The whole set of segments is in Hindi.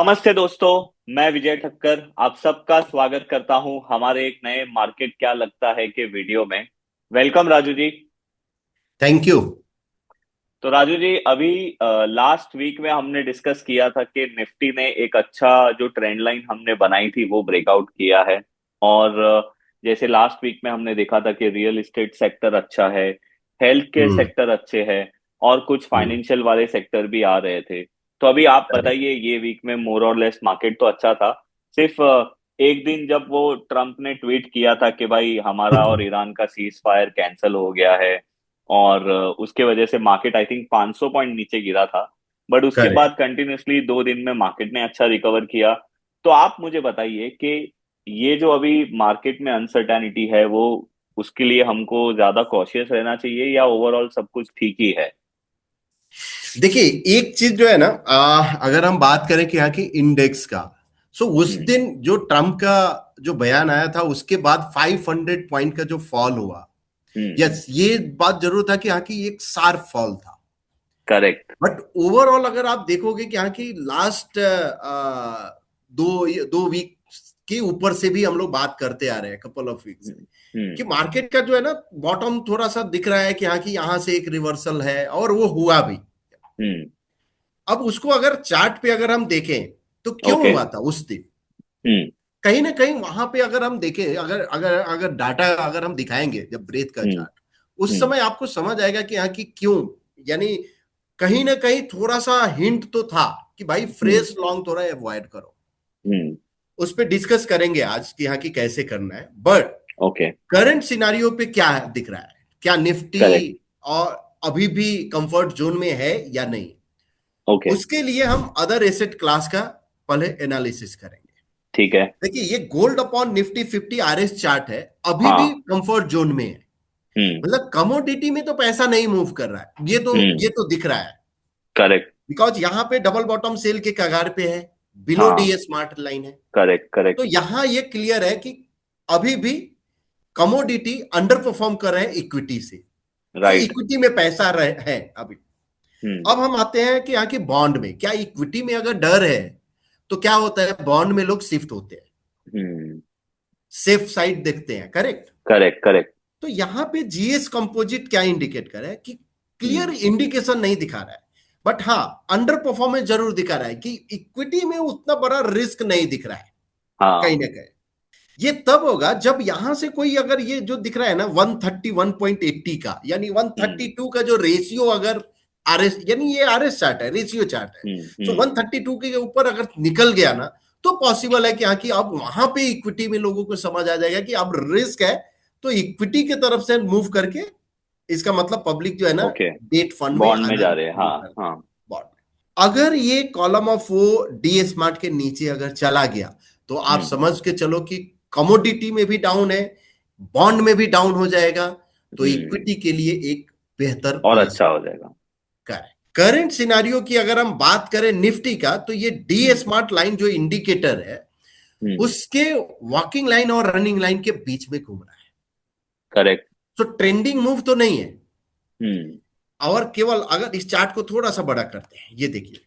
नमस्ते दोस्तों। मैं विजय ठक्कर आप सबका स्वागत करता हूं हमारे एक नए मार्केट क्या लगता है के वीडियो में। Welcome Raju ji. Thank you. तो राजू जी अभी लास्ट वीक में हमने डिस्कस किया था कि निफ्टी ने एक अच्छा जो ट्रेंड लाइन हमने बनाई थी वो ब्रेकआउट किया है। और जैसे लास्ट वीक में हमने देखा था कि रियल एस्टेट सेक्टर अच्छा है, हेल्थ केयर हम्म। सेक्टर अच्छे हैं और कुछ हम्म। फाइनेंशियल वाले सेक्टर भी आ रहे थे। तो अभी आप करेक्ट। बताइए, ये वीक में मोर और लेस मार्केट तो अच्छा था। सिर्फ एक दिन जब वो ट्रम्प ने ट्वीट किया था कि भाई हमारा और ईरान का सीज फायर कैंसिल हो गया है, और उसके वजह से मार्केट आई थिंक 500 पॉइंट नीचे गिरा था। बट उसके करेक्ट। बाद कंटिन्यूअसली 2 दिन में मार्केट ने अच्छा रिकवर किया। तो आप मुझे बताइए कि ये जो अभी मार्केट में अनसर्टेनिटी है वो, उसके लिए हमको ज्यादा कॉशियस रहना चाहिए या ओवरऑल सब कुछ ठीक ही है? देखिए, एक चीज जो है ना, अगर हम बात करें कि यहाँ की इंडेक्स का, सो उस हम्म। दिन जो ट्रम्प का जो बयान आया था उसके बाद 500 पॉइंट का जो फॉल हुआ। हम्म। यस, ये बात जरूर था कि यहाँ की एक शार्प फॉल था। करेक्ट। बट ओवरऑल अगर आप देखोगे कि यहाँ की लास्ट दो दो वीक के ऊपर से भी हम लोग बात करते आ रहे हैं, कपल ऑफ वीक से, हम्म। कि हम्म। मार्केट का जो है ना बॉटम थोड़ा सा दिख रहा है कि यहाँ की यहाँ से एक रिवर्सल है और वो हुआ भी। हम्म। अब उसको अगर चार्ट पे अगर हम देखें तो क्यों ओके। हुआ था उस दिन, हम्म। कहीं ना कहीं वहां पे अगर हम देखें, अगर अगर अगर डाटा अगर हम दिखाएंगे जब ब्रेथ का हम्म। चार्ट, उस हम्म। समय आपको समझ आएगा कि यहाँ की क्यों, यानी कहीं ना कहीं थोड़ा सा हिंट तो था कि भाई हम्म। फ्रेश लॉन्ग थोड़ा अवॉइड करो। हम्म। उस पर डिस्कस करेंगे आज कि यहाँ की कैसे करना है। But okay. करंट सिनारियो पे क्या दिख रहा है, क्या निफ्टी करेक्ट। और अभी भी कंफर्ट जोन में है या नहीं, ओके। उसके लिए हम अदर एसेट क्लास का पहले एनालिसिस करेंगे। ठीक है। देखिए, ये gold upon Nifty 50 RS chart है, अभी भी हाँ। कंफर्ट जोन में है। हम्म। मतलब कमोडिटी में तो पैसा नहीं मूव कर रहा है, ये हम्म। तो दिख रहा है। करेक्ट। बिकॉज यहां पे डबल बॉटम सेल के कगार पे है, बिलो हाँ। डीए स्मार्ट लाइन है। करेक्ट। तो करेक्ट। यहां ये क्लियर है कि अभी भी कमोडिटी अंडर परफॉर्म कर रहे हैं इक्विटी से। सो राइट। इक्विटी में पैसा है अभी। हम्म। अब हम आते हैं कि यहाँ की बॉन्ड में, क्या इक्विटी में अगर डर है तो क्या होता है, बॉन्ड में लोग शिफ्ट होते हैं, हम्म। सेफ साइड देखते हैं। करेक्ट। करेक्ट। करेक्ट। तो यहां पे जीएस कंपोजिट क्या इंडिकेट कर रहा है कि क्लियर हम्म। इंडिकेशन नहीं दिखा रहा है, बट हाँ अंडर परफॉर्मेंस जरूर दिखा रहा है कि इक्विटी में उतना बड़ा रिस्क नहीं दिख रहा है कहीं हाँ। ना कहीं। ये तब होगा जब यहां से कोई, अगर ये जो दिख रहा है ना 131.80 का, यानी हम्म। 132 का जो रेशियो, अगर आरएस, यानी ये आरएस चार्ट है, रेशियो चार्ट है, हम्म। सो हम्म। 132 के ऊपर अगर निकल गया ना, तो पॉसिबल है कि हाँ कि अब वहां पे इक्विटी में लोगों को समझ आ जाएगा कि अब रिस्क है, तो इक्विटी की तरफ से मूव करके, इसका मतलब पब्लिक जो है ना ओके। डेट फंड में बॉन्ड में आना जा रहे हैं, शुरू हाँ कर हाँ। बॉन्ड में। अगर ये कॉलम ऑफ वो डी स्मार्ट के नीचे अगर चला गया, तो आप हम्म। समझ के चलो कि कमोडिटी में भी डाउन है, बॉन्ड में भी डाउन हो जाएगा, तो हम्म। इक्विटी के लिए एक बेहतर और प्लेस अच्छा हो जाएगा। है। करंट सिनारियो की अगर हम बात करें निफ्टी का, तो ये डी हम्म। स्मार्ट लाइन जो इंडिकेटर है, हम्म। उसके वॉकिंग लाइन और रनिंग लाइन के बीच में घूम रहा है। करेक्ट। तो ट्रेंडिंग मूव तो नहीं है। हम्म। और केवल अगर इस चार्ट को थोड़ा सा बड़ा करते हैं, ये देखिए,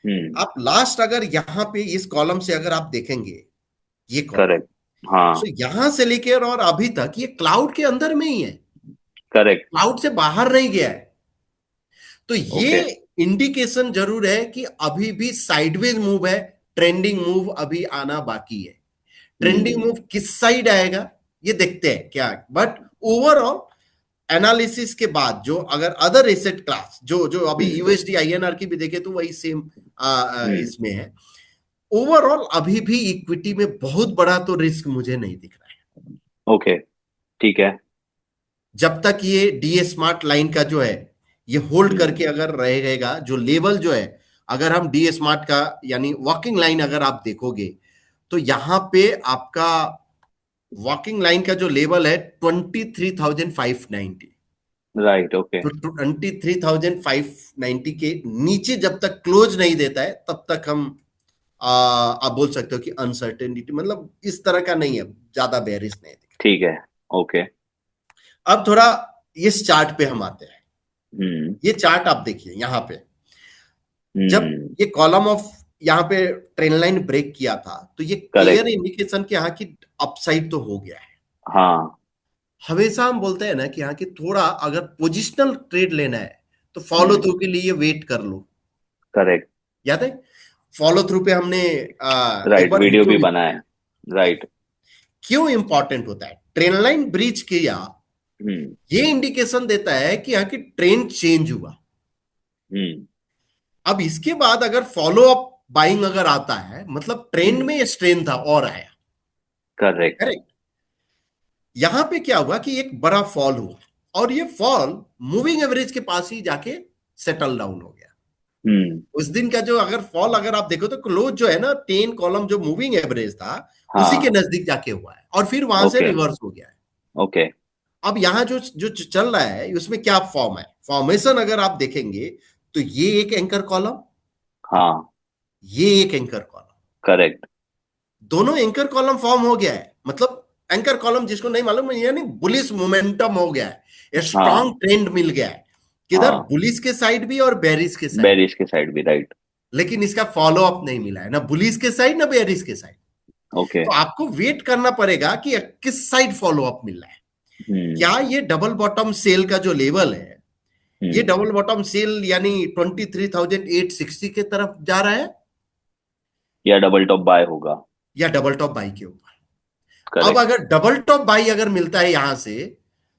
हम्म। आप लास्ट अगर यहां पे इस कॉलम से अगर आप देखेंगे, ये कॉलम, करेक्ट। हाँ। सो यहां से लेकर और अभी तक ये क्लाउड के अंदर में ही है, करेक्ट। क्लाउड से बाहर नहीं गया है। तो ये ओके। इंडिकेशन जरूर है कि अभी भी साइडवेज मूव है, ट्रेंडिंग मूव अभी आना बाकी है। ट्रेंडिंग हम्म। मूव किस साइड आएगा ये देखते हैं क्या। बट ओवरऑल एनालिसिस के बाद, जो अगर अदर एसेट क्लास जो जो अभी हम्म। यूएसडी आईएनआर की भी देखे तो वही सेम हम्म। इसमें है। ओवरऑल अभी भी इक्विटी में बहुत बड़ा तो रिस्क मुझे नहीं दिख रहा है, ओके। ठीक है। जब तक ये डीए स्मार्ट लाइन का जो है ये होल्ड हम्म। करके अगर रहेगा, जो लेवल जो है, अगर हम डीए स्मार्ट का यानी वॉकिंग लाइन अगर आप देखोगे, तो यहां पे आपका वॉकिंग लाइन का जो लेवल है 23,590। राइट। ओके। तो 23,590 के नीचे जब तक क्लोज नहीं देता है, तब तक हम आप बोल सकते हो कि अनसर्टेनिटी, मतलब इस तरह का नहीं है, ज्यादा बेरिश नहीं है। ठीक है। ओके। अब थोड़ा इस चार्ट पे हम आते हैं। हम्म। ये चार्ट आप देखिए यहां पे, जब हम्म। ये कॉलम ऑफ यहाँ पे ट्रेंड लाइन ब्रेक किया था, तो ये क्लियर करेक्ट। इंडिकेशन कि यहाँ की अपसाइड तो हो गया है। हाँ। हमेशा हम बोलते हैं ना कि यहाँ की थोड़ा अगर पोजिशनल ट्रेड लेना है तो फॉलो हम्म। थ्रू के लिए वेट कर लो। करेक्ट। याद है, फॉलो थ्रू पे हमने एक राइट, बार वीडियो वीडियो भी भी बना है। राइट। क्यों इंपॉर्टेंट होता है, ट्रेन लाइन ब्रीच किया, हम्म। ये इंडिकेशन देता है कि यहाँ की ट्रेंड चेंज हुआ। हम्म। अब इसके बाद अगर फॉलो अप बाइंग अगर आता है, मतलब ट्रेंड हम्म। में स्ट्रेन था और आया। करेक्ट। करेक्ट। यहां पे क्या हुआ कि एक बड़ा फॉल हुआ, और ये फॉल मूविंग एवरेज के पास ही जाके सेटल डाउन हो गया। हम्म। उस दिन का जो अगर फॉल अगर आप देखो तो क्लोज जो है ना 10 कॉलम जो मूविंग एवरेज था उसी के हाँ। नजदीक जाके हुआ है, और फिर वहां से ओके। रिवर्स हो गया है। ओके। अब यहाँ जो जो चल रहा है उसमें क्या फॉर्म है, फॉर्मेशन अगर आप देखेंगे तो ये एक एंकर कॉलम, हाँ। ये एक एंकर कॉलम, करेक्ट। दोनों एंकर कॉलम फॉर्म हो गया है। मतलब एंकर कॉलम जिसको नहीं मालूम, यानी बुलिश मोमेंटम हो गया है, स्ट्रॉन्ग हाँ। ट्रेंड मिल गया है, किधर हाँ। बुलिश के साइड भी और बेरिश के साइड भी। बेरिश के साइड भी, राइट। लेकिन इसका फॉलो अप नहीं मिला है, ना बुलिश के साइड ना बेरिश के साइड। ओके। तो आपको वेट करना पड़ेगा कि किस साइड फॉलो अप मिल रहा है। हम्म। क्या ये डबल बॉटम सेल का जो लेवल है, ये हम्म। डबल बॉटम सेल यानी 23,860 के तरफ जा रहा है, या डबल टॉप बाय होगा। या डबल टॉप बाई के ऊपर। अब करेक्ट। अगर डबल टॉप बाई अगर मिलता है यहां से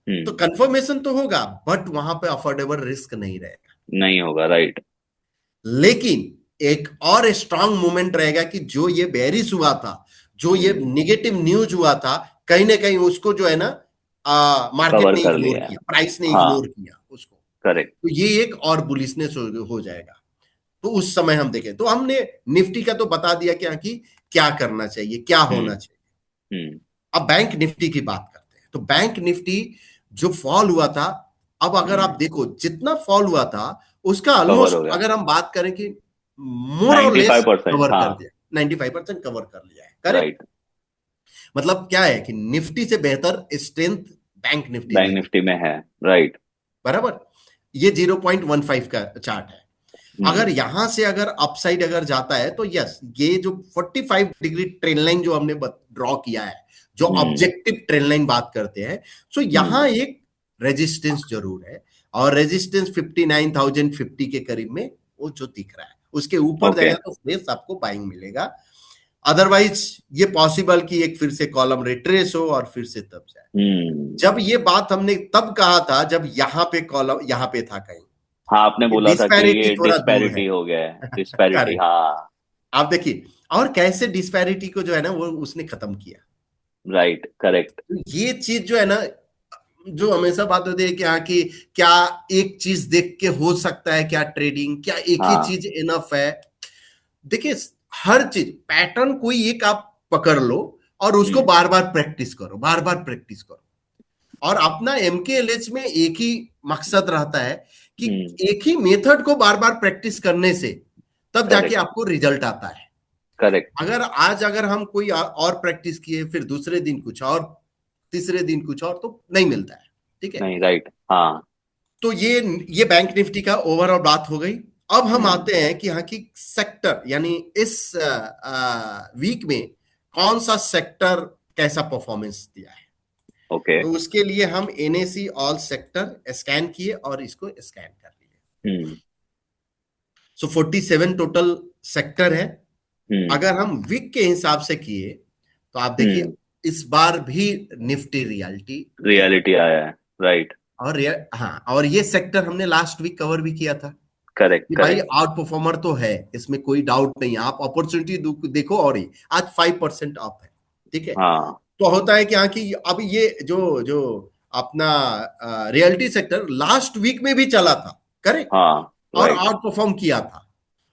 तो हम्म। कंफर्मेशन तो होगा, बट वहां पे अफोर्डेबल रिस्क नहीं रहेगा। नहीं होगा, राइट। लेकिन एक और स्ट्रांग मूवमेंट रहेगा कि जो ये बेरिश हुआ था, जो ये हम्म। निगेटिव न्यूज हुआ था, कहीं ना कहीं उसको जो है ना मार्केट कवर ने कर इग्नोर लिया है। किया, प्राइस ने हाँ। इग्नोर किया उसको। करेक्ट। तो ये एक और बुलिशनेस हो जाएगा। तो उस समय हम देखें तो हमने निफ्टी का तो बता दिया कि क्या करना चाहिए, क्या होना हम्म। चाहिए। हम्म। अब बैंक निफ्टी की बात करते हैं, तो बैंक निफ्टी जो फॉल हुआ था, अब अगर आप हम्म। देखो जितना फॉल हुआ था उसका कवर हो ऑलमोस्ट गया। अगर हम बात करें कि मोर और लेस 95%, कवर कर हाँ। दिया, 95% कवर कर लिया है। करेक्ट। राइट। मतलब क्या है कि निफ्टी से बेहतर स्ट्रेंथ बैंक निफ्टी बैंक ने दी। निफ्टी में है। राइट। बराबर। ये 0.15 का चार्ट है। अगर हम्म। यहां से अगर अपसाइड अगर जाता है तो यस, ये जो 45 डिग्री ट्रेन लाइन जो हमने ड्रॉ किया है, जो हम्म। ऑब्जेक्टिव ट्रेन लाइन बात करते हैं, सो हम्म। यहां एक रेजिस्टेंस जरूर है, और रेजिस्टेंस 59,050 के करीब में वो जो दिख रहा है, उसके ऊपर ओके। जाएगा तो फ्रेश आपको बाइंग मिलेगा। अदरवाइज ये पॉसिबल कि एक फिर से कॉलम रिट्रेस हो और फिर से तब जाए। हम्म। जब ये बात हमने तब कहा था जब यहां पे कॉलम यहां पे था कहीं, हाँ, आपने कि बोला था कि डिस्पैरिटी ये थोड़ा दूर है। डिस्पैरिटी हो गया है, डिस्पैरिटी, करेक्ट। हाँ। आप देखिए, और कैसे डिस्पैरिटी को जो है ना वो उसने खत्म किया। राइट। करेक्ट। तो ये चीज जो है ना, जो हमेशा बात होती है कि हाँ कि क्या एक चीज देख के हो सकता है क्या ट्रेडिंग, क्या एक ही हाँ। चीज इनफ है। देखिए, हर चीज पैटर्न कोई एक आप पकड़ लो और उसको हम्म। बार बार प्रैक्टिस करो, बार बार प्रैक्टिस करो। और अपना एमकेएलएच में एक ही मकसद रहता है कि हम्म। एक ही मेथड को बार बार प्रैक्टिस करने से तब जाके करेक्ट। आपको रिजल्ट आता है। करेक्ट। अगर आज अगर हम कोई और प्रैक्टिस किए, फिर दूसरे दिन कुछ और, तीसरे दिन कुछ और, तो नहीं मिलता है। ठीक है। नहीं, राइट, हाँ। तो ये बैंक निफ्टी का ओवरऑल बात हो गई। अब हम हम्म। आते हैं कि यहाँ की सेक्टर, यानी इस वीक में कौन सा सेक्टर कैसा परफॉर्मेंस दिया है। ओके। तो उसके लिए हम एनएसी ऑल सेक्टर स्कैन किए और इसको स्कैन कर लिए। हम्म। सो 47 टोटल सेक्टर है। हम्म। अगर हम वीक के हिसाब से किए तो आप देखिए हम्म। इस बार भी निफ्टी रियलिटी गया। रियलिटी आया है। राइट। और हाँ, और ये सेक्टर हमने लास्ट वीक कवर भी किया था करेक्ट। कि भाई करेक्ट। आउट परफॉर्मर तो है, इसमें कोई डाउट नहीं है। आप अपॉर्चुनिटी देखो, और ही आज 5% अप है। ठीक है। हाँ। तो होता है कि हाँ कि अब ये जो जो अपना रियलिटी सेक्टर लास्ट वीक में भी चला था, करेक्ट, हाँ। और राइट। आउट परफॉर्म किया था।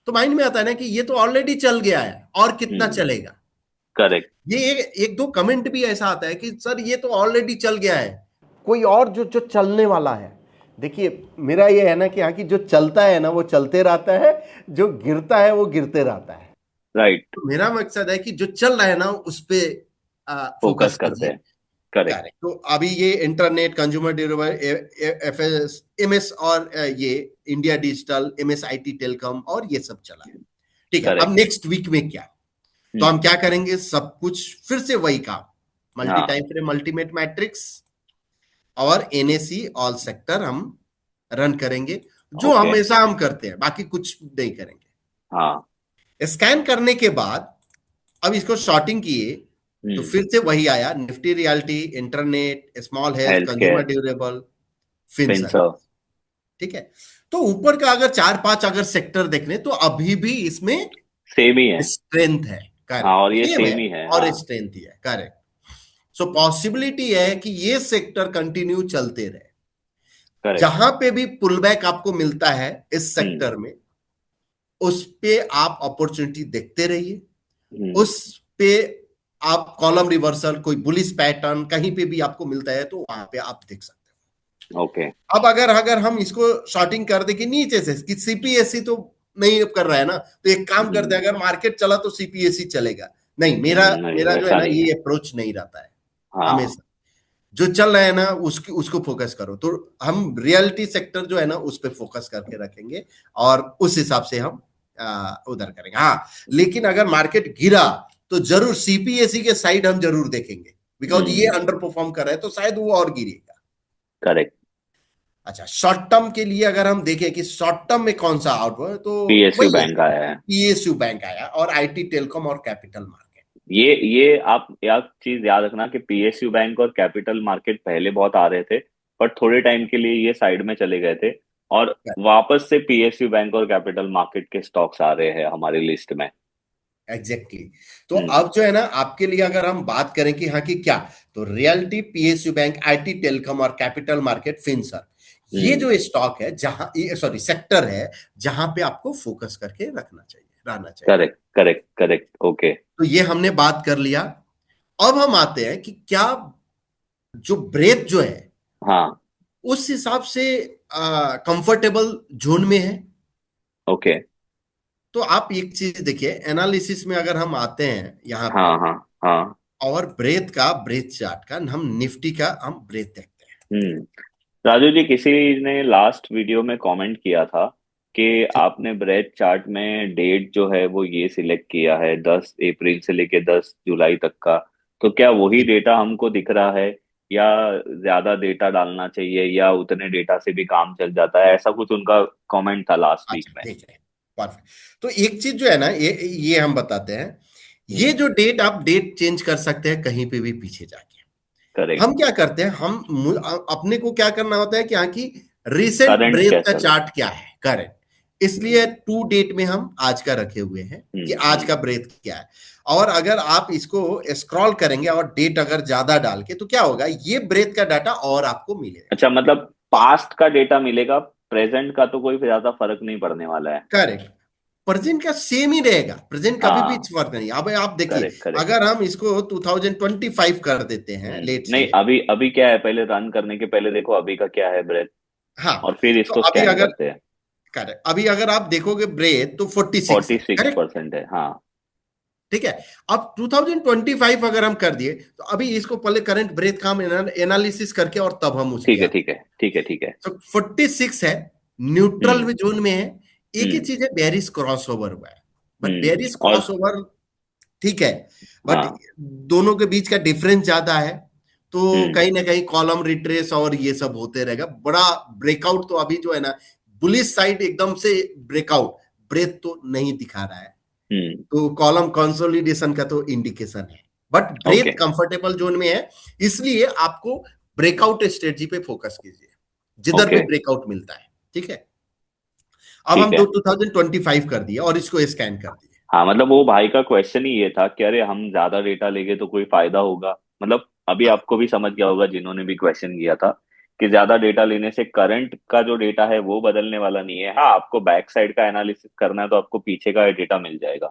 तो माइंड में आता है ना कि ये तो ऑलरेडी चल गया है, और कितना हम्म। चलेगा। करेक्ट। ये एक दो कमेंट भी ऐसा आता है कि सर ये तो ऑलरेडी चल गया है, कोई और जो जो चलने वाला है। देखिए, मेरा ये है ना कि हाँ कि जो चलता है ना वो चलते रहता है, जो गिरता है वो गिरते रहता है। राइट। तो मेरा मकसद है कि जो चल रहा है ना उस पे फोकस फोकस करते कीजिए। हैं। करेक्ट। करेक्ट। तो अभी ये internet consumer durable, FS, MS, और ये India digital, MS IT telecom, और ये सब चला है। ठीक है, अब करेक्ट। नेक्स्ट वीक में क्या? तो हम क्या करेंगे, सब कुछ फिर से वही काम, मल्टी हाँ। टाइम फ्रेम अल्टीमेट मैट्रिक्स और एनएसी ऑल सेक्टर हम रन करेंगे, जो ओके। हमेशा हम करते हैं, बाकी कुछ नहीं करेंगे। हाँ। स्कैन करने के बाद अब इसको शॉर्टिंग किए, तो हम्म। फिर से वही आया, Nifty realty, internet, small health, health consumer care. Durable, Finserv. Finserv. ठीक है, तो ऊपर का अगर चार पांच अगर सेक्टर देख लें तो अभी भी इसमें सेम ही है। स्ट्रेंथ है, हाँ, करेक्ट, और ये सेम है, सेम ही है, और हाँ। स्ट्रेंथ ही है, करेक्ट। सो पॉसिबिलिटी है कि ये सेक्टर कंटिन्यू चलते रहे। करेक्ट। जहां पे भी पुल बैक आपको मिलता है इस हम्म। सेक्टर में, उस पे आप अपॉर्चुनिटी देखते रहिए। हम्म। उस पे आप कॉलम रिवर्सल, कोई बुलिश पैटर्न कहीं पे भी आपको मिलता है तो वहां पे आप देख सकते ओके। हो। अब अगर अगर हम इसको शॉर्टिंग कर दे कि नीचे से कि सीपीएससी तो नहीं कर रहा है ना, तो एक काम करते हैं, हम्म। अगर मार्केट चला तो सीपीएससी चलेगा, नहीं, मेरा नहीं, मेरा जो है वैसा ना नहीं ये है। अप्रोच नहीं रहता है। हाँ। हमेशा जो चल रहा है ना उसकी उसको फोकस करो, तो हम रियलिटी सेक्टर जो है ना उस पर फोकस करके रखेंगे, और उस हिसाब से हम उधर करेंगे। हाँ, लेकिन अगर मार्केट गिरा तो जरूर सीपीएसई के साइड हम जरूर देखेंगे, बिकॉज ये हम्म। अंडर परफॉर्म कर रहा है तो शायद वो और गिरेगा। करेक्ट। अच्छा, शॉर्ट टर्म के लिए अगर हम देखें कि शॉर्ट टर्म में कौन सा आउट हुआ, तो पीएसयू वही है, बैंक आया है। पीएसयू बैंक आया और आईटी टेलीकॉम और कैपिटल मार्केट। ये आप एक चीज याद रखना कि पीएसयू बैंक और कैपिटल मार्केट पहले बहुत आ रहे थे, पर थोड़े टाइम के लिए ये साइड में चले गए थे, और वापस से पीएसयू बैंक और कैपिटल मार्केट के स्टॉक्स आ रहे हैं हमारी लिस्ट में। Exactly exactly. तो हम्म। अब जो है ना आपके लिए अगर हम बात करें कि हाँ कि क्या, तो realty, PSU bank, IT telecom और कैपिटल मार्केट, फिनसर, ये हम्म। जो स्टॉक है, जहां, सॉरी, सेक्टर है, जहां पे आपको फोकस करके रखना चाहिए, रहना चाहिए। Correct, correct, correct. ओके। तो ये हमने बात कर लिया। अब हम आते हैं कि क्या जो ब्रेथ जो है हाँ। उस हिसाब से कंफर्टेबल जोन में है। ओके। तो आप एक चीज देखिए, एनालिसिस में अगर हम आते हैं यहाँ हाँ, पे, हाँ, हाँ। और ब्रेथ चार्ट का, हम निफ्टी का हम ब्रेथ देखते हैं। हम्म। राजू जी, किसी ने लास्ट वीडियो में कमेंट किया था कि ठीक। आपने ब्रेथ चार्ट में डेट जो है वो ये सिलेक्ट किया है, 10 अप्रैल से लेके 10 जुलाई तक का। तो क्या वही ठीक। डेटा हमको दिख रहा है, या ज्यादा डेटा डालना चाहिए, या उतने डेटा से भी काम चल जाता है? ऐसा कुछ उनका कमेंट था लास्ट वीक अच्छा, में। ठीक है, परफेक्ट। तो एक चीज जो है ना, ये हम बताते हैं, ये हम्म। जो डेट, आप डेट चेंज कर सकते हैं कहीं पे भी पीछे जाके। करेक्ट। हम क्या करते हैं, हम अपने को क्या करना होता है कि हाँ की रिसेंट करंट ब्रेथ क्या का चल रहा चार्ट क्या है, करेक्ट। है? इसलिए टू डेट में हम आज का रखे हुए हैं कि आज हम्म। का ब्रेथ क्या है। और अगर आप इसको स्क्रॉल करेंगे और डेट अगर ज्यादा डाल के, तो क्या होगा, ये ब्रेथ का डाटा और आपको मिलेगा। अच्छा, मतलब पास्ट का डेटा मिलेगा, प्रेजेंट का तो कोई ज्यादा फर्क नहीं पड़ने वाला है। करेक्ट, प्रेजेंट का सेम ही रहेगा, प्रेजेंट कभी भी हाँ। फर्क नहीं। अब आप देखिए, करेक्ट, करेक्ट। अगर हम इसको 2025 कर देते हैं, लेट नहीं, से, अभी अभी क्या है, पहले रन करने के पहले देखो अभी का क्या है ब्रेथ, हाँ, और फिर तो इसको अभी स्कैन अगर, करते हैं। करेक्ट, अभी अगर आप देखोगे ब्रेथ तो 46 फोर्टी है, सिक्स करेक्ट। परसेंट है, हाँ। ठीक है, अब 2025 अगर हम कर दिए, तो अभी इसको पहले करंट ब्रेथ का हम एनालिसिस करके और तब हम उस ठीक पे है, आते ठीक है, ठीक है, ठीक है। हैं। तो 46 है, न्यूट्रल हम्म। जोन में है। एक ही हम्म। चीज है, बेरिस क्रॉस ओवर हुआ है, बट हम्म। बेरिस और क्रॉस ओवर ठीक है, बट हाँ। दोनों के बीच का डिफरेंस ज्यादा है, तो हम्म। कहीं ना कहीं कॉलम रिट्रेस और ये सब होते रहेगा। बड़ा ब्रेकआउट तो अभी जो है ना, बुलिश साइड एकदम से ब्रेकआउट, ब्रेथ तो नहीं दिखा रहा है, हम्म। तो कॉलम कंसोलिडेशन का तो इंडिकेशन है, but okay. Breath comfortable zone में है। इसलिए आपको ब्रेकआउट स्ट्रेटजी पे फोकस कीजिए, जिधर भी ओके। ब्रेकआउट मिलता है। ठीक है, अब ठीक हम है। 2025 कर दिए और इसको स्कैन कर दिए। हाँ, मतलब वो भाई का क्वेश्चन ही ये था कि अरे हम ज्यादा डेटा लेंगे तो कोई फायदा होगा? मतलब अभी हाँ, आपको भी समझ गया होगा जिन्होंने भी क्वेश्चन किया था, कि ज्यादा डेटा लेने से करंट का जो डेटा है वो बदलने वाला नहीं है। हाँ, आपको बैक साइड का एनालिसिस करना है तो आपको पीछे का डेटा मिल जाएगा।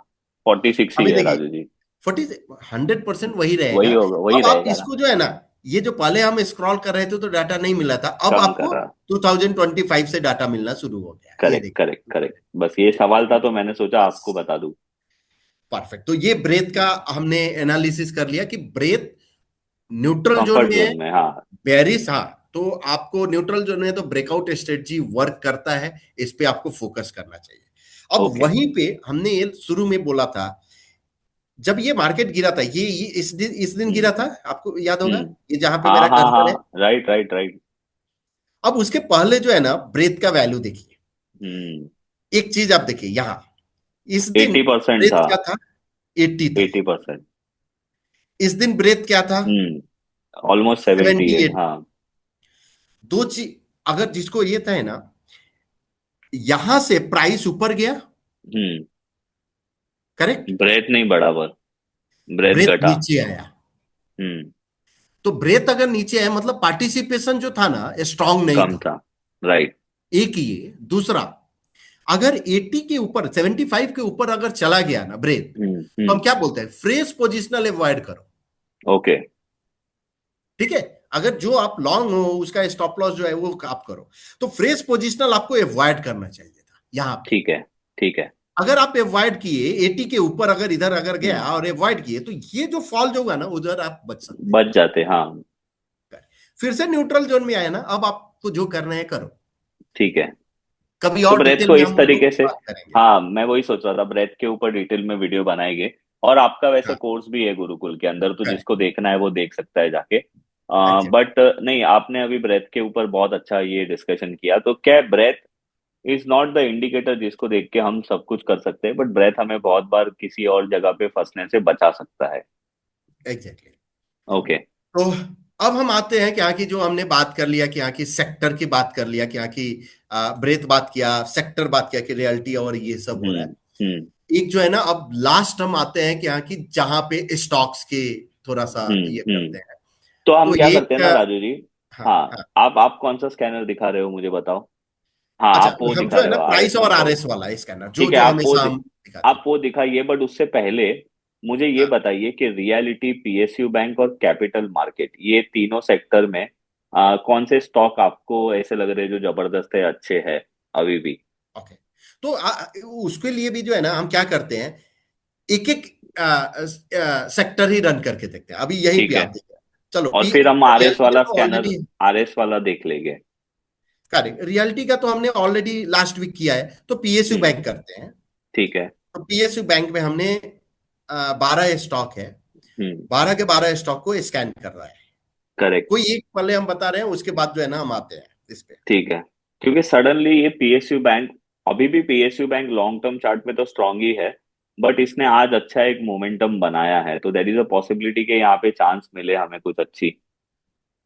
46 ही अभी है देखिए, राजू जी। 100% वही रहेगा। वही होगा, वही अब आप रहेगा ना। इसको जो है ना, ये जो पहले हम स्क्रॉल कर रहे थे तो डाटा नहीं मिला था, अब कम कर आपको रहा। 2025 से डाटा मिलना शुरू हो गया है, ये करेक्ट, करेक्ट, देखिए। करेक्ट। बस ये सवाल था तो मैंने सोचा आपको बता दूं। परफेक्ट, तो ये ब्रेथ का हमने एनालिसिस कर लिया कि ब्रेथ न्यूट्रल जोन कंफर्ट में है, जोन में, हाँ। बेरिस, हाँ, तो आपको न्यूट्रल जोन में तो ब्रेकआउट स्ट्रेटजी वर्क करता है, इस पे आपको फोकस करना चाहिए। अब ओके। वहीं पे हमने ये शुरू में बोला था, जब ये मार्केट गिरा था, ये इस दिन गिरा हम्म। था, आपको याद होगा, हम्म। ये जहां पे हाँ मेरा हाँ कर्सर है। हाँ, राइट राइट राइट। अब उसके पहले जो है ना, ब्रेथ का वैल्यू देखिए। हम्म। एक चीज आप देखिए यहां, इस दिन 80% ब्रेथ था। क्या था, 80 था। 80%। इस दिन ब्रेथ क्या था, ऑलमोस्ट 78, 78। हाँ। दो चीज, अगर जिसको ये था है ना, यहां से प्राइस ऊपर गया, हम्म। करेक्ट, ब्रेथ नहीं बढ़ा, बस ब्रेथ ब्रेथ घटा। नीचे आया। हम्म। तो ब्रेथ अगर नीचे आया मतलब पार्टिसिपेशन जो था ना, स्ट्रांग नहीं कम था। था। राइट। एक ये, दूसरा, अगर 80 के ऊपर, 75 के ऊपर अगर चला गया ना ब्रेथ, तो हम हम्म। क्या बोलते हैं, फ्रेश पोजिशनल अवॉइड करो। ओके। ठीक है, अगर जो आप लॉन्ग हो उसका स्टॉप लॉस जो है वो आप करो, तो फ्रेश पोजिशनल आपको अवॉइड करना चाहिए था यहां पे। ठीक है। ठीक है। अगर आप अवॉइड किए 80 के ऊपर, अगर इधर अगर गया हम्म। और अवॉइड किए, तो ये जो फॉल जो हुआ ना, उधर आप बच सकते बच जाते, हाँ। हैं। फिर से न्यूट्रल जोन में आया ना, अब आपको जो करना है करो। ठीक है। कभी तो और ब्रेथ डिटेल को में इस हम लोग तरीके से, बात करेंगे। हाँ मैं वही सोच रहा था, ब्रेथ के ऊपर डिटेल में वीडियो बनाएंगे। और आपका वैसे हाँ, कोर्स भी है गुरुकुल के अंदर, तो करेक्ट, जिसको देखना है वो देख सकता है जाके। एग्जैक्ट। बट नहीं, आपने अभी ब्रेथ के ऊपर बहुत अच्छा ये डिस्कशन किया, तो क्या breath is not the indicator जिसको देख के हम सब कुछ कर सकते हैं, बट ब्रेथ हमें बहुत बार किसी और जगह पे फंसने से बचा सकता है। एग्जैक्टली। ओके। तो अब हम आते हैं कि यहाँ की जो हमने बात कर लिया, कि यहाँ की सेक्टर की बात कर लिया, कि यहाँ की ब्रेथ बात किया, सेक्टर बात किया, कि रियलिटी और ये सब हो रहा है। हम्म। एक जो है ना, अब लास्ट हम आते हैं कि यहाँ की जहां पे स्टॉक्स के थोड़ा सा ये हम्म। करते हैं। तो हम तो क्या करते हैं एक ना राजू जी। हाँ हाँ। हाँ, आप कौन सा स्कैनर दिखा रहे हो मुझे बताओ। हाँ, अच्छा, आप वो हम दिखा जो है रहे ना हो, प्राइस आरएस और 124। आरएस वाला स्कैनर जो ठीक है, जो हमेशा हम दिखाते हैं। आप वो दिखाइए, बट उससे पहले मुझे ये हाँ, बताइए कि रियलिटी, पीएसयू बैंक और कैपिटल मार्केट, ये तीनों सेक्टर में कौन से स्टॉक आपको ऐसे लग रहे हैं जो जबरदस्त है, अच्छे हैं अभी भी। ओके। तो उसके लिए भी जो है ना, हम क्या करते हैं, एक एक सेक्टर ही रन करके देखते हैं, अभी यहीं पे ठीक है। आप देखते हैं। चलो, और फिर हम आरएस रियलिटी का वाला तो स्कैनर, ऑलरेडी, आरएस वाला देख लेंगे। करेक्ट, रियलिटी का तो हमने ऑलरेडी लास्ट वीक किया है, तो पीएसयू हम्म। बैंक करते हैं। ठीक है। तो पीएसयू बैंक में हमने 12 स्टॉक है, हम्म। 12 के 12 स्टॉक को स्कैन कर रहा है। करेक्ट। कोई एक पहले हम बता रहे हैं, उसके बाद जो है ना हम आते हैं इस पे। ठीक है। क्योंकि सडनली ये पीएसयू बैंक, अभी भी PSU bank long term chart में तो स्ट्रांग ही है, बट इसने आज अच्छा एक मोमेंटम बनाया है, तो देर इज अ पॉसिबिलिटी कि यहाँ पे चांस मिले हमें कुछ अच्छी।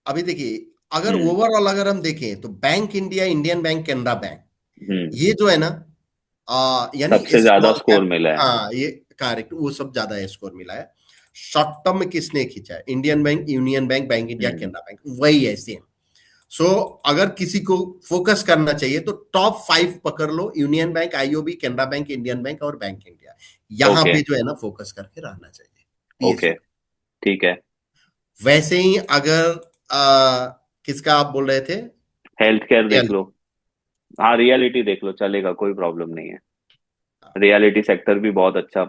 अभी देखिए, अगर हम्म। ओवरऑल अगर हम देखें तो bank India, Indian bank, Canara bank, hmm. ये जो है ना, यानी सबसे ज्यादा स्मॉल स्कोर कैप, मिला है। हाँ ये करेक्ट, वो सब ज्यादा स्कोर मिला है। शॉर्ट टर्म में किसने खींचा है, Indian bank, union bank, bank India, hmm. Canara bank, वही है सेम। सो अगर किसी को फोकस करना चाहिए तो टॉप 5 पकड़ लो, union bank, IOB, Canara bank, Indian bank और बैंक इंडिया। यहां ओके। पे जो है ना फोकस करके रहना चाहिए ओके। पीएसयू। ठीक है। वैसे ही अगर किसका आप बोल रहे थे, हेल्थ केयर देख रियल, लो। हाँ, रियलिटी देख लो, चलेगा, कोई प्रॉब्लम नहीं है। रियलिटी सेक्टर भी बहुत अच्छा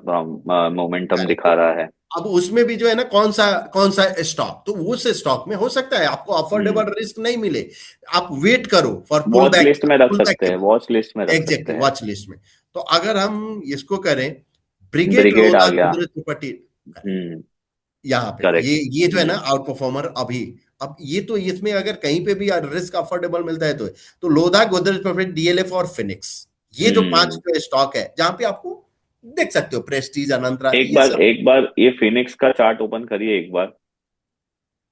मोमेंटम दिखा रहा है। अब उसमें भी जो है ना, कौन सा स्टॉक, तो उस स्टॉक में हो सकता है आपको हम्म। अफोर्डेबल रिस्क नहीं मिले, आप वेट करो for pull watch back, list में रख पुल बैक सकते के हैं, बाद। वॉच लिस्ट में रख सकते एग्जैक्टली, हैं। वॉच लिस्ट में। तो अगर हम इसको करें, ब्रिगेड, ब्रिगेड आ लोधा, गया। गोदरेज प्रॉपर्टी, हम्म। यहाँ पे करेक्ट। ये जो है ना हम्म। आउट परफॉर्मर अभी। अब ये तो इसमें अगर कहीं पे भी रिस्क अफोर्डेबल मिलता है तो लोधा, गोदरेज प्रॉपर्टी, डीएलएफ और फिनिक्स, ये जो 5 हम्म। जो स्टॉक है जहां पे आपको देख सकते हो, प्रेस्टीज, अनंतरा, एक ये बार, सब। एक बार ये फिनिक्स का चार्ट ओपन करिए एक बार।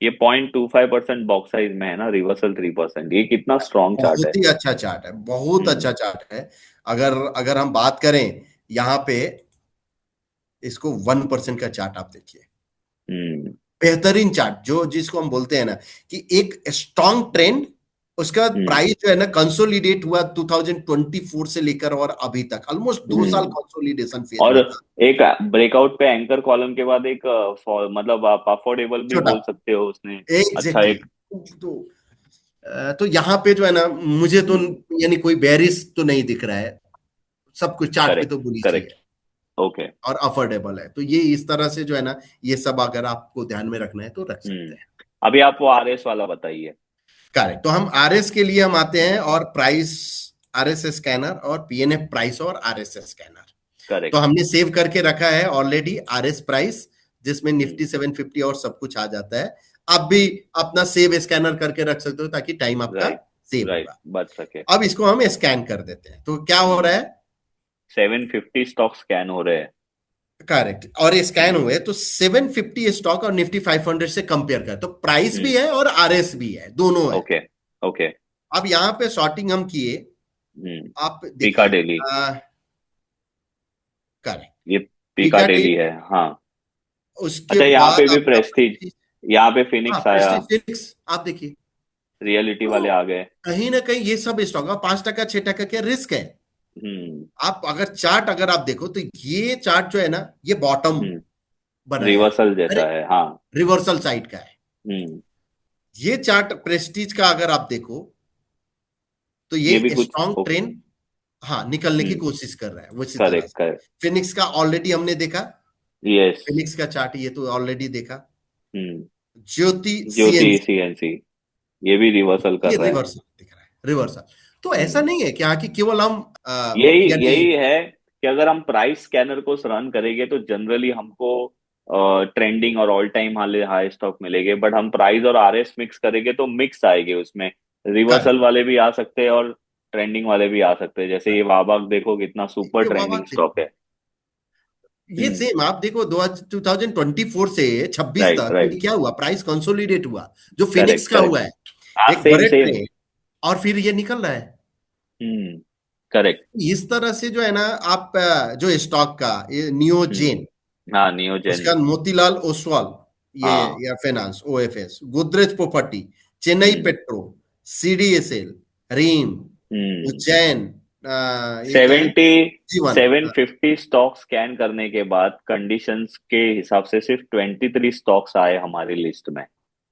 ये 0.25% बॉक्स साइज में है ना, रिवर्सल 3%, ये कितना स्ट्रॉन्ग चार्ट है। बहुत ही अच्छा चार्ट है, बहुत हम्म। अच्छा चार्ट है। अगर अगर हम बात करें यहाँ पे, इसको 1% का चार्ट आप देखिए, हम्म। बेहतरीन चार्ट, जो जिसको हम बोलते हैं ना कि एक स्ट्रॉन्ग ट्रेंड, उसका हम्म। प्राइस जो है ना कंसोलिडेट हुआ 2024 से लेकर और अभी तक ऑलमोस्ट 2 साल हम्म। कंसोलिडेशन फेज और में था। एक ब्रेकआउट पे एंकर कॉलम के बाद एक मतलब आप अफोर्डेबल भी छोटा, बोल सकते हो उसने। अच्छा एग्जैक्टली एक। तो तो यहाँ पे जो है ना, मुझे तो हम्म। यानी कोई बेरिस तो नहीं दिख रहा है, सब कुछ चार्ट पे करेक्ट। तो बुलिश ही करेक्ट। है ओके। और अफोर्डेबल है। तो ये इस तरह से जो है ना, ये सब अगर आपको ध्यान में रखना है तो रख सकते हैं। अभी आप वो आरएस वाला बताइए। करेक्ट, तो हम आरएस के लिए हम आते हैं और प्राइस आरएसएस स्कैनर और पीएनएफ प्राइस और आरएसएस स्कैनर। तो करेक्ट। हमने सेव करके रखा है ऑलरेडी आरएस प्राइस, जिसमें निफ्टी 750 और सब कुछ आ जाता है। आप भी अपना सेव स्कैनर करके रख सकते हो ताकि टाइम आपका राइट। सेव राइट, होगा। बच सके। अब इसको हम स्कैन कर देते हैं, तो क्या हो रहा है? 750 स्टॉक स्कैन हो रहे हैं। करेक्ट, और ये स्कैन हम्म। हुए तो 750 स्टॉक और निफ्टी 500 से कंपेयर कर, तो प्राइस भी हम्म। है और आरएस भी है, दोनों है। ओके। ओके। अब यहाँ पे शॉर्टिंग हम किए, हम्म। आप पीका देखिए। डेली। करेक्ट। ये पीका पीका डेली डेली, है, हाँ। उसके अच्छा, यहाँ पे बाद भी आपका प्रेस्टीज, यहाँ पे हाँ फिनिक्स आया। प्रेस्टीज फिनिक्स, आप देखिए। रियलिटी वाले तो आ गए। कहीं ना कहीं ये सब स्टॉक का 5% 6% क्या रिस्क है। हम्म। आप अगर चार्ट अगर आप देखो तो ये चार्ट जो है ना, ये बॉटम हम्म। बनाया है। रिवर्सल अरे, जैसा है, हाँ। रिवर्सल साइड का है। हम्म। ये चार्ट प्रेस्टीज का अगर आप देखो तो ये भी ये कुछ स्ट्रॉन्ग ट्रेंड, हाँ, निकलने की हम्म। कोशिश कर रहा है वो इसी तरह करेक्ट, से। करेक्ट। फिनिक्स का ऑलरेडी हमने देखा, यस। फिनिक्स का चार्ट ये तो ऑलरेडी देखा। हम्म। ज्योति ज्योति सीएनसी, सीएनसी, ये भी रिवर्सल कर ये रहा है। रिवर्सल दिख रहा है, रिवर्सल। तो ऐसा हम्म। नहीं है क्या कि केवल हम यही यानी यही है कि अगर हम प्राइस स्कैनर को रन करेंगे तो जनरली हमको ट्रेंडिंग और all time high high stock मिलेंगे, बट हम प्राइस और आरएस मिक्स करेंगे तो मिक्स आएंगे उसमें। करेक्ट। रिवर्सल वाले भी आ सकते हैं और ट्रेंडिंग वाले भी आ सकते हैं, जैसे ये वाबाक देखो कितना सुपर ये ट्रेंडिंग वाह, स्टॉक है। ये हम्म। सेम आप देखो 2024 से 26 राइट, तक ये राइट। क्या हुआ, प्राइस कंसोलिडेट हुआ, जो फिनिक्स करेक्ट, का करेक्ट। हुआ है, हाँ, एक सेम बड़े सेम। ट्रेंड, और फिर ये निकल रहा है। हम्म। करेक्ट। इस तरह से जो है ना, आप जो स्टॉक का ये हम्म। नियोजेन, हाँ, नियोजन। उसका मोतीलाल ओसवाल, ये हाँ। या finance OFS, Godrej property, Chennai hmm. Petro, CDSL, रीम, हम्म। उज्जैन, ये क्या है, 70, जीवन। 750 स्टॉक स्कैन करने के बाद कंडीशंस के हिसाब से सिर्फ 23 स्टॉक्स आए हमारी लिस्ट में।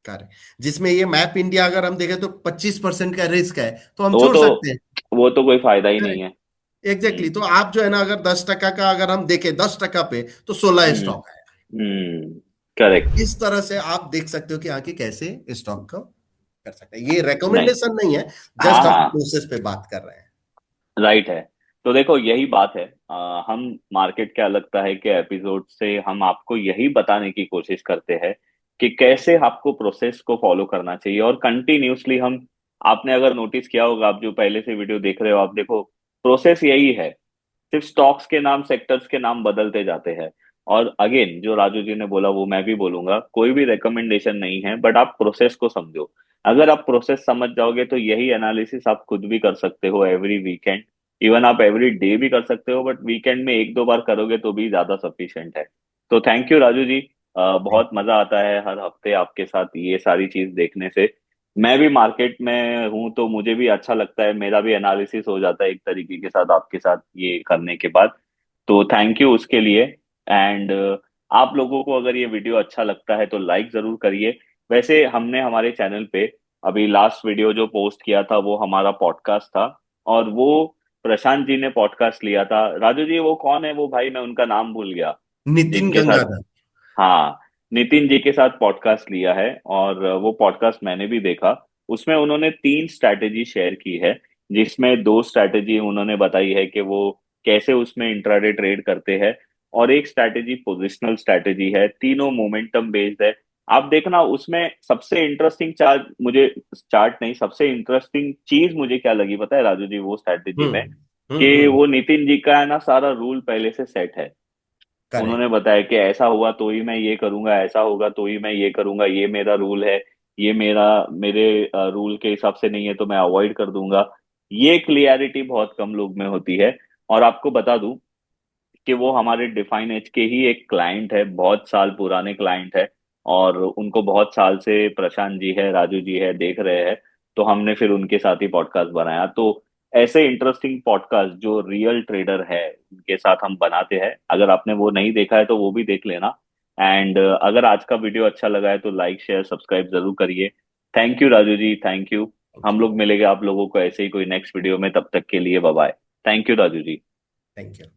करेक्ट, जिसमें ये मैप इंडिया अगर हम देखें तो 25% का रिस्क है, तो हम तो छोड़ सकते हैं। वो तो कोई फायदा ही नहीं करेक्ट, है। एग्जैक्टली। तो हम्म। आप जो है ना, अगर 10% का अगर हम देखें, 10% पे तो 16 हम्म। स्टॉक है। हम्म। करेक्ट। इस तरह से आप देख सकते हो कि आगे कैसे स्टॉक को कर सकते हैं। ये नहीं। रिकमेंडेशन नहीं है, हाँ, जस्ट हम हाँ। प्रोसेस पे बात कर रहे हैं। राइट है। तो देखो यही बात है, हम मार्केट क्या लगता है कि एपिसोड से हम आपको यही बताने की कोशिश करते हैं कि कैसे आपको प्रोसेस को फॉलो करना चाहिए और कंटिन्यूसली हम, आपने अगर नोटिस किया होगा, आप जो पहले से वीडियो देख रहे हो, आप देखो प्रोसेस यही है। सिर्फ स्टॉक्स के नाम, सेक्टर्स के नाम बदलते जाते हैं। और अगेन जो राजू जी ने बोला वो मैं भी बोलूंगा, कोई भी रिकमेंडेशन नहीं है, बट आप प्रोसेस को समझो। अगर आप प्रोसेस समझ जाओगे तो यही एनालिसिस आप खुद भी कर सकते हो एवरी वीकेंड। इवन आप एवरी डे भी कर सकते हो, बट वीकेंड में एक दो बार करोगे तो भी ज्यादा सफिशिएंट है। तो थैंक यू राजू जी। बहुत मजा आता है हर हफ्ते आपके साथ ये सारी चीज देखने से। मैं भी मार्केट में हूं तो मुझे भी अच्छा लगता है, मेरा भी एनालिसिस हो जाता है एक तरीके के साथ आपके साथ ये करने के बाद। तो थैंक यू उसके लिए। एंड आप लोगों को अगर ये वीडियो अच्छा लगता है तो लाइक जरूर करिए। वैसे हमने हमारे चैनल पे अभी लास्ट वीडियो जो पोस्ट किया था वो हमारा पॉडकास्ट था, और वो प्रशांत जी ने पॉडकास्ट लिया था। राजू जी वो कौन है वो भाई, मैं उनका नाम भूल गया। नितिन जिनके साथ, गंगाधर। हाँ, नितिन जी के साथ पॉडकास्ट लिया है, और वो पॉडकास्ट मैंने भी देखा। उसमें उन्होंने 3 स्ट्रैटेजी शेयर की है, जिसमें 2 स्ट्रैटेजी उन्होंने बताई है कि वो कैसे उसमें इंट्राडे ट्रेड करते हैं, और एक स्ट्रैटेजी पोजिशनल स्ट्रैटेजी है। तीनों मोमेंटम बेस्ड है। आप देखना उसमें सबसे इंटरेस्टिंग चार्ट मुझे, चार्ट नहीं, सबसे इंटरेस्टिंग चीज मुझे क्या लगी पता है राजू जी, वो स्ट्रैटेजी में, कि हम्म। वो नितिन जी का है ना सारा रूल पहले से सेट है। करेक्ट। उन्होंने बताया कि ऐसा हुआ तो ही मैं ये करूंगा, ऐसा होगा तो ही मैं ये करूंगा, ये मेरा रूल है, ये मेरे रूल के हिसाब से नहीं है तो मैं अवॉइड कर दूंगा। ये क्लियरिटी बहुत कम लोग में होती है। और आपको बता दूं कि वो हमारे डिफाइन एज के ही एक क्लाइंट है, बहुत साल पुराने क्लाइंट है, और उनको बहुत साल से प्रशांत जी है, राजू जी है, देख रहे हैं। तो हमने फिर उनके साथ ही पॉडकास्ट बनाया। तो ऐसे इंटरेस्टिंग पॉडकास्ट जो रियल ट्रेडर है उनके साथ हम बनाते हैं, अगर आपने वो नहीं देखा है तो वो भी देख लेना। एंड अगर आज का वीडियो अच्छा लगा है तो लाइक शेयर सब्सक्राइब जरूर करिए। Thank you Raju ji, thank you. हम लोग मिलेंगे आप लोगों को ऐसे ही कोई नेक्स्ट वीडियो में, तब तक के लिए bye bye. Thank you Raju ji. Thank you.